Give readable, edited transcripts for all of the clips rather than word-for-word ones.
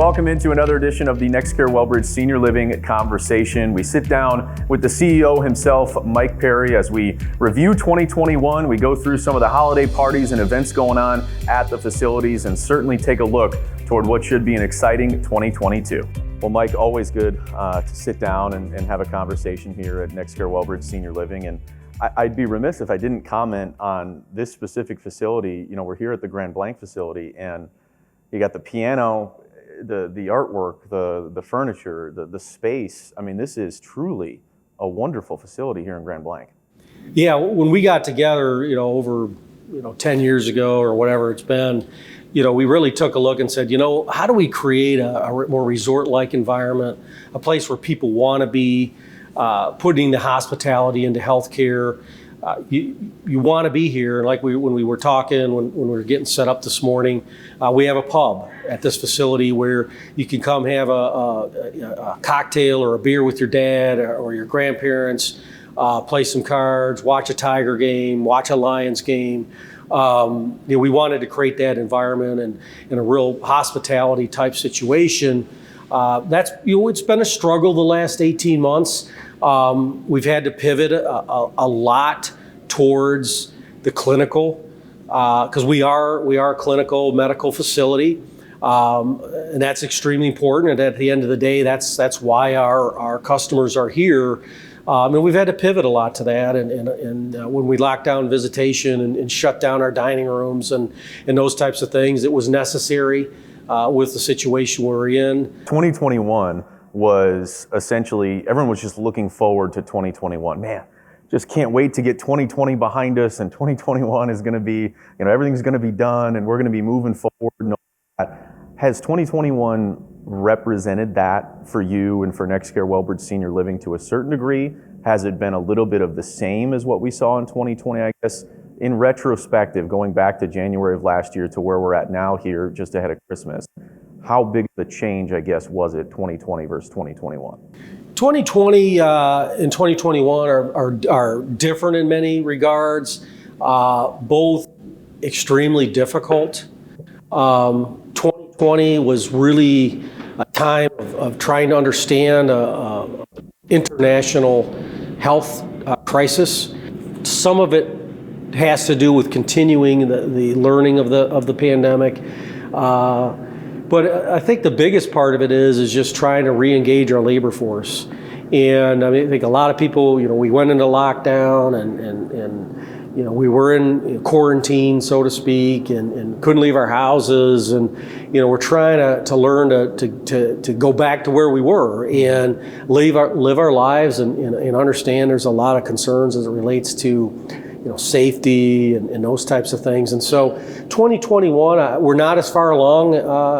welcome into another edition of the NexCare WellBridge Senior Living Conversation. We sit down with the CEO himself, Mike Perry, as we review 2021. We go through some of the holiday parties and events going on at the facilities and certainly take a look toward what should be an exciting 2022. Well, Mike, always good to sit down and have a conversation here at NexCare WellBridge Senior Living. And I'd be remiss if I didn't comment on this specific facility. You know, we're here at the Grand Blanc facility, and you got the piano, the artwork, the furniture, the space. I mean, this is truly a wonderful facility here in Grand Blanc. Yeah, when we got together, over 10 years ago or whatever it's been, we really took a look and said, how do we create a more resort-like environment, a place where people want to be, putting the hospitality into healthcare. You want to be here. Like when we were talking, when we were getting set up this morning, we have a pub at this facility where you can come have a cocktail or a beer with your dad or your grandparents, play some cards, watch a Tiger game, watch a Lions game. We wanted to create that environment and in a real hospitality type situation. It's been a struggle the last 18 months. We've had to pivot a lot towards the clinical, because we are a clinical medical facility, and that's extremely important. And at the end of the day, that's why our customers are here. And we've had to pivot a lot to that. And when we locked down visitation and shut down our dining rooms and those types of things, it was necessary with the situation we're in. 2021 was essentially, everyone was just looking forward to 2021. Man, just can't wait to get 2020 behind us, and 2021 is going to be, everything's going to be done and we're going to be moving forward and all that. Has 2021 represented that for you and for NexCare WellBridge Senior Living to a certain degree? Has it been a little bit of the same as what we saw in 2020, I guess? In retrospective, going back to January of last year to where we're at now here, just ahead of Christmas, how big of a change, I guess, was it 2020 versus 2021? 2020 and 2021 are different in many regards, both extremely difficult. 2020 was really a time of trying to understand international health crisis. Some of it has to do with continuing the learning of the pandemic. But I think the biggest part of it is just trying to re-engage our labor force. And I think a lot of people, we went into lockdown and we were in quarantine, so to speak, and couldn't leave our houses. And, we're trying to learn to go back to where we were and live our lives and understand there's a lot of concerns as it relates to safety and those types of things. And so 2021, we're not as far along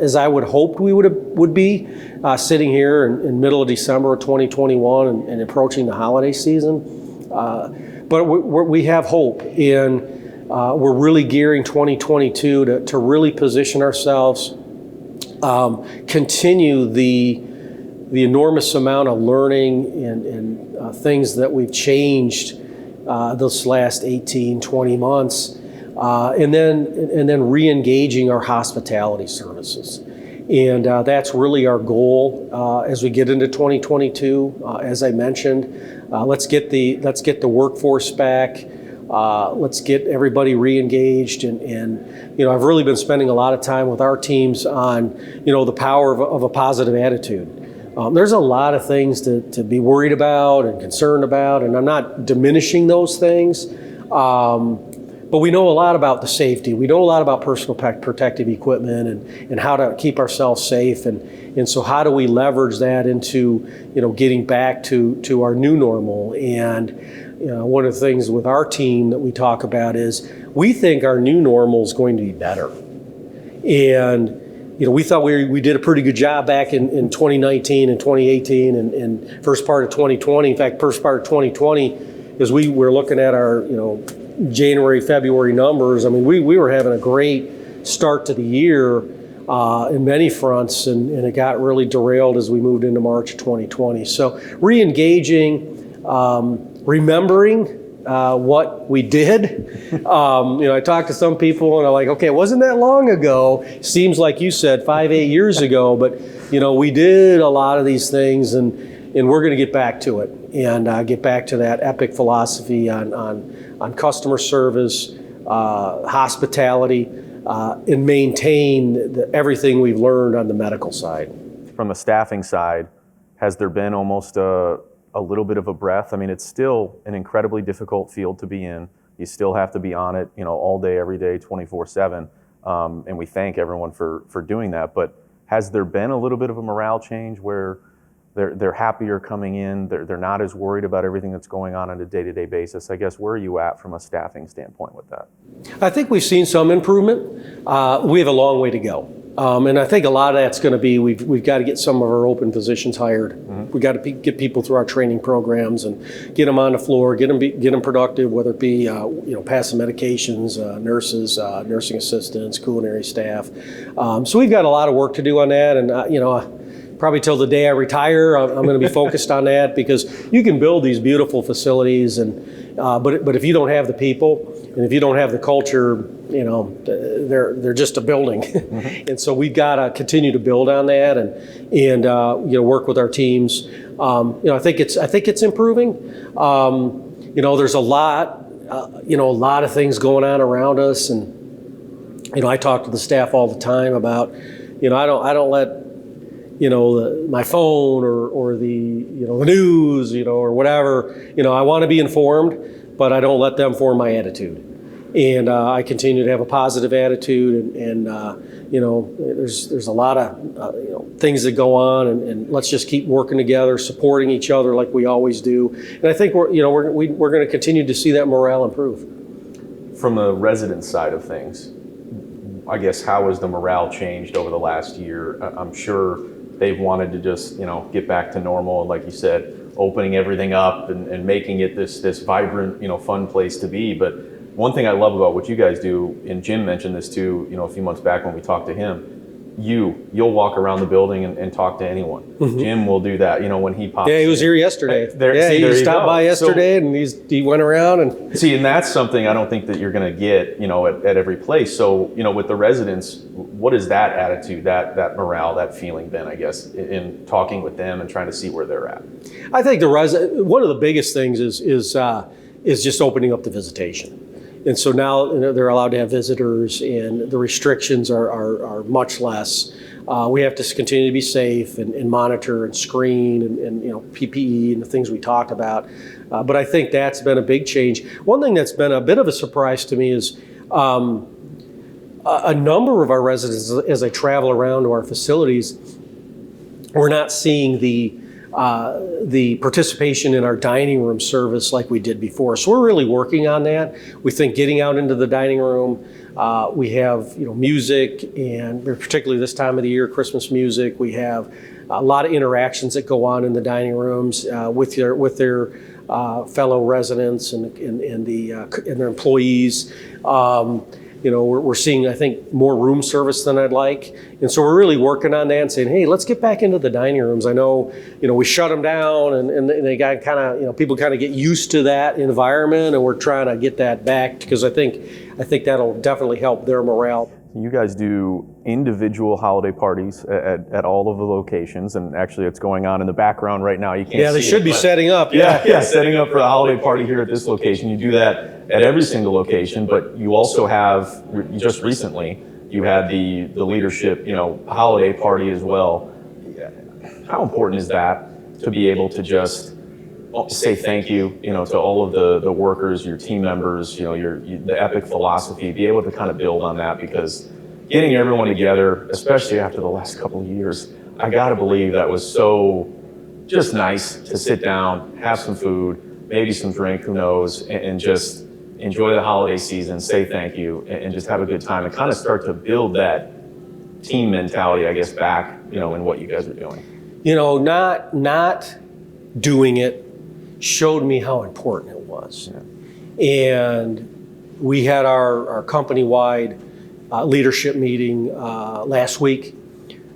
as I would hoped we would be sitting here in middle of December of 2021 and approaching the holiday season. But we have hope, and we're really gearing 2022 to really position ourselves, continue the enormous amount of learning and things that we've changed this last 18, 20 months, and then re-engaging our hospitality services. And that's really our goal as we get into 2022. As I mentioned, let's get the workforce back. Let's get everybody re-engaged. And I've really been spending a lot of time with our teams on, the power of a positive attitude. There's a lot of things to be worried about and concerned about, and I'm not diminishing those things. But we know a lot about the safety. We know a lot about personal protective equipment and how to keep ourselves safe. And so how do we leverage that into, getting back to our new normal? And, one of the things with our team that we talk about is we think our new normal is going to be better. And, we thought we did a pretty good job back in 2019 and 2018 and first part of 2020. In fact, first part of 2020, as we were looking at our, January, February numbers, I mean, we were having a great start to the year in many fronts, and it got really derailed as we moved into March of 2020. So re-engaging, remembering what we did. I talked to some people and I'm like, okay, it wasn't that long ago. Seems like you said 5-8 years ago, but we did a lot of these things, and we're going to get back to it and get back to that epic philosophy on customer service, hospitality, and maintain everything we've learned on the medical side. From a staffing side, has there been almost a little bit of a breath? I mean, it's still an incredibly difficult field to be in. You still have to be on it, all day, every day, 24/7. And we thank everyone for doing that. But has there been a little bit of a morale change where they're happier coming in, they're not as worried about everything that's going on a day-to-day basis? I guess, where are you at from a staffing standpoint with that? I think we've seen some improvement. We have a long way to go. And I think a lot of that's going to be we've got to get some of our open positions hired. Mm-hmm. We've got to get people through our training programs and get them on the floor, get them productive, whether it be passing medications, nurses, nursing assistants, culinary staff. So we've got a lot of work to do on that, and probably till the day I retire, I'm going to be focused on that, because you can build these beautiful facilities, but if you don't have the people and if you don't have the culture, they're just a building. Mm-hmm. And so we've got to continue to build on that and work with our teams. I think it's improving. There's a lot of things going on around us, and I talk to the staff all the time about I don't let my phone or the the news or whatever. I want to be informed, but I don't let them form my attitude. And I continue to have a positive attitude, and there's a lot of things that go on, and let's just keep working together, supporting each other like we always do. And I think we're going to continue to see that morale improve. From the resident side of things, I guess, how has the morale changed over the last year? I'm sure they've wanted to just get back to normal, and like you said, opening everything up and making it this vibrant fun place to be. But one thing I love about what you guys do, and Jim mentioned this too, a few months back when we talked to him, you'll walk around the building and talk to anyone. Mm-hmm. Jim will do that, when he pops in. Yeah, he was here yesterday. He stopped by yesterday, and he went around and... See, and that's something I don't think that you're going to get, at every place. So, with the residents, what is that attitude, that morale, that feeling been, I guess, in talking with them and trying to see where they're at? I think one of the biggest things is just opening up the visitation. And so now they're allowed to have visitors, and the restrictions are much less. We have to continue to be safe and monitor and screen and PPE and the things we talked about. But I think that's been a big change. One thing that's been a bit of a surprise to me is a number of our residents, as I travel around to our facilities, we're not seeing the participation in our dining room service like we did before. So we're really working on that. We think getting out into the dining room, we have music, and particularly this time of the year, Christmas music. We have a lot of interactions that go on in the dining rooms with their fellow residents and their employees. We're seeing, I think, more room service than I'd like. And so we're really working on that and saying, hey, let's get back into the dining rooms. I know, we shut them down and they got kind of, people kind of get used to that environment, and we're trying to get that back, because I think that'll definitely help their morale. You guys do individual holiday parties at all of the locations, and actually it's going on in the background right now. You can't see it. Yeah, they should be setting up. Yeah, setting up for the holiday party here at this location. You do that at every single location, but you also have, just recently, you had the leadership, holiday party as well. How important is that to be able to just say thank you, to all of the workers, your team members, the epic philosophy, be able to kind of build on that, because getting everyone together, especially after the last couple of years, I gotta believe that was so just nice to sit down, have some food, maybe some drink, who knows, and just enjoy the holiday season, say thank you, and just have a good time, and kind of start to build that team mentality, I guess, back, in what you guys are doing. Not doing it showed me how important it was. Yeah. And we had our company-wide leadership meeting last week.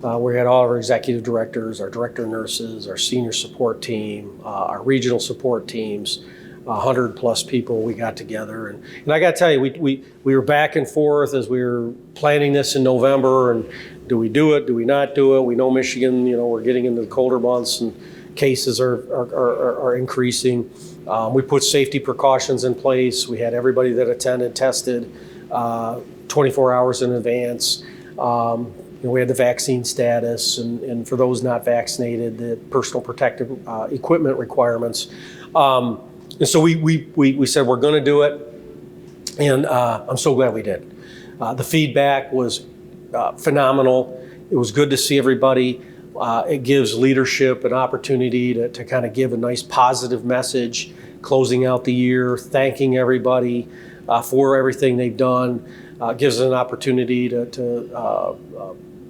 We had all of our executive directors, our director of nurses, our senior support team, our regional support teams, 100+ people we got together. And I got to tell you, we were back and forth as we were planning this in November, and do we do it, do we not do it? We know Michigan, we're getting into the colder months and cases are increasing. We put safety precautions in place. We had everybody that attended tested 24 hours in advance. We had the vaccine status, and for those not vaccinated, the personal protective equipment requirements. And so we said we're going to do it, and I'm so glad we did. The feedback was phenomenal. It was good to see everybody. It gives leadership an opportunity to kind of give a nice positive message, closing out the year, thanking everybody for everything they've done. Gives us an opportunity to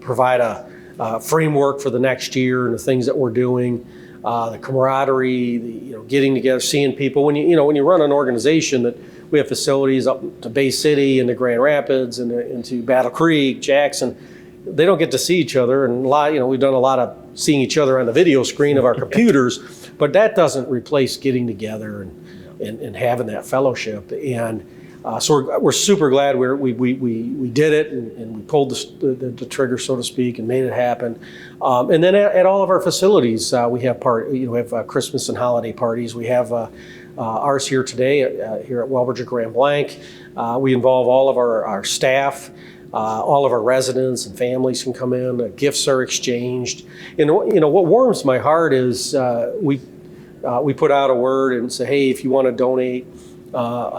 provide a framework for the next year and the things that we're doing. The camaraderie, getting together, seeing people. When you run an organization that we have facilities up to Bay City and to Grand Rapids and into Battle Creek, Jackson, they don't get to see each other. And we've done a lot of seeing each other on the video screen of our computers, but that doesn't replace getting together and having that fellowship. And so we're super glad we did it and we pulled the trigger, so to speak, and made it happen. And then at all of our facilities, we have Christmas and holiday parties. We have ours here today here at WellBridge at Grand Blanc. We involve all of our staff. All of our residents and families can come in. Gifts are exchanged. And what warms my heart is we put out a word and say, hey, if you want to donate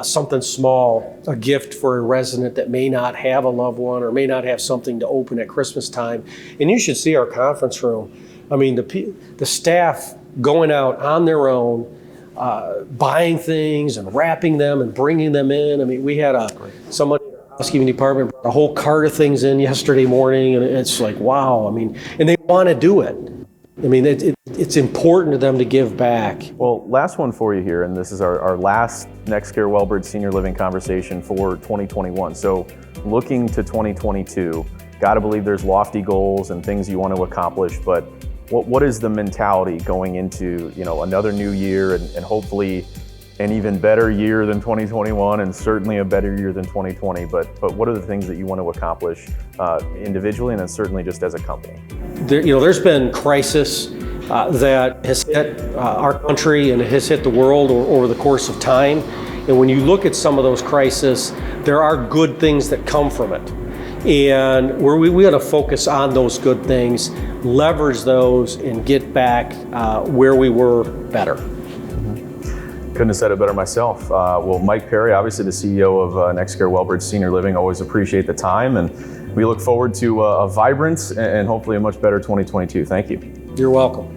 something small, a gift for a resident that may not have a loved one or may not have something to open at Christmas time. And you should see our conference room. I mean, the staff going out on their own, buying things and wrapping them and bringing them in. I mean, we had somebody in our housekeeping department brought a whole cart of things in yesterday morning, and it's like, wow. I mean, and they want to do it. I mean, it's important to them to give back. Well, last one for you here, and this is our last NexCare WellBridge Senior Living conversation for 2021. So looking to 2022, got to believe there's lofty goals and things you want to accomplish, but what is the mentality going into another new year and hopefully an even better year than 2021 and certainly a better year than 2020, but what are the things that you want to accomplish individually and then certainly just as a company? There's been crisis that has hit our country and it has hit the world over the course of time. And when you look at some of those crises, there are good things that come from it. And we got to focus on those good things, leverage those, and get back where we were better. Couldn't have said it better myself. Well, Mike Perry, obviously the CEO of NexCare WellBridge Senior Living, always appreciate the time, and we look forward to a vibrant and hopefully a much better 2022. Thank you. You're welcome.